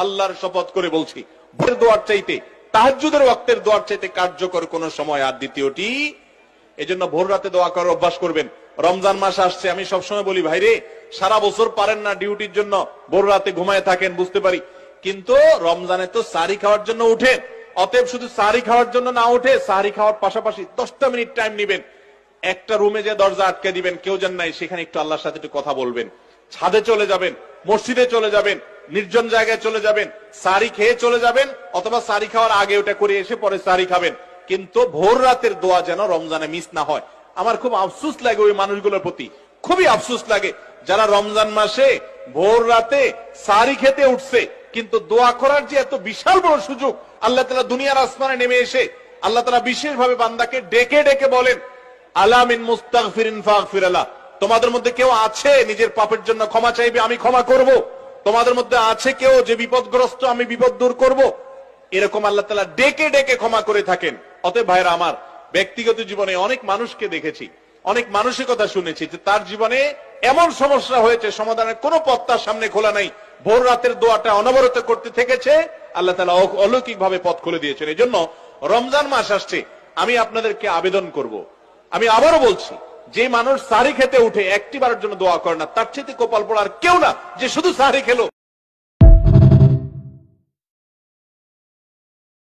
আল্লাহর শপথ করে বলছি, ভোরের দোয়ার চাইতে, তাহাজ্জুদের ওয়াক্তের দোয়ার চাইতে কার্যকর কোন সময় আর দ্বিতীয়টি। এজন্য ভোর রাতে দোয়া করার অভ্যাস করবেন। রমজান মাস আসছে, আমি সবসময় বলি, ভাইরে সারা বছর পারেন না ডিউটির জন্য ভোর রাতে ঘুমায় থাকেন, বুঝতে পারি, কিন্তু রমজানে তো সাহরি খাওয়ার জন্য উঠেন। অতএব শুধু সাহরি খাওয়ার জন্য না উঠে, সাহরি খাওয়ার পাশাপাশি 10টা মিনিট টাইম নিবেন, একটা রুমে যে দরজা আটকে দিবেন, কেউ যেন নাই, সেখানে একটু আল্লাহর সাথে একটু কথা বলবেন। ছাদে চলে যাবেন, মসজিদে চলে যাবেন, নির্জন জায়গায় চলে যাবেন, সাহরি খেয়ে চলে যাবেন, অথবা সাহরি খাওয়ার আগে ওটা করে এসে পরে সাহরি খাবেন। কিন্তু ভোর রাতের দোয়া যেন রমজানে মিস না হয়। আমার খুব আফসোস লাগে ওই মানুষগুলোর প্রতি, খুবই আফসোস লাগে যারা রমজান মাসে ভোর রাতে সাহরি খেতে উঠছে, কিন্তু দোয়া করার যে এত বিশাল বড় সুযোগ আল্লাহ তাআলা দুনিয়ার আসমানে নেমে এসে আল্লাহ তাআলা বিশেষভাবে বান্দাকে ডেকে ডেকে বলেন, আলা মিন মুস্তাগফিরিন ফাগফির লাহ, তোমাদের মধ্যে কেউ আছে নিজের পাপের জন্য ক্ষমা চাইবে, আমি ক্ষমা করব। তোমাদের মধ্যে আছে কেউ যে বিপদগ্রস্ত, আমি বিপদ দূর করব। এরকম আল্লাহ তাআলা ডেকে ডেকে ক্ষমা করে থাকেন। অতএব ভাইরা আমার, ব্যক্তিগত জীবনে অনেক মানুষকে দেখেছি, অনেক মানুষের কথা শুনেছি যে তার জীবনে এমন সমস্যা হয়েছে, সমাধানের কোনো পথ তার সামনে খোলা নাই, ভোর রাতের দোয়াটা অনবরত করতে থেকেছে, আল্লাহ তাআলা অলৌকিক ভাবে পথ খুলে দিয়েছেন। এই জন্য রমজান মাস আসছে, আমি আপনাদেরকে আবেদন করব, আমি আবারও বলছি, যে মানুষ সাহরি খেতে উঠে একটিবারের জন্য দোয়া করে না, তার চেয়ে কপাল পোড়ার কেউ না যে শুধু সাহরি খেলো।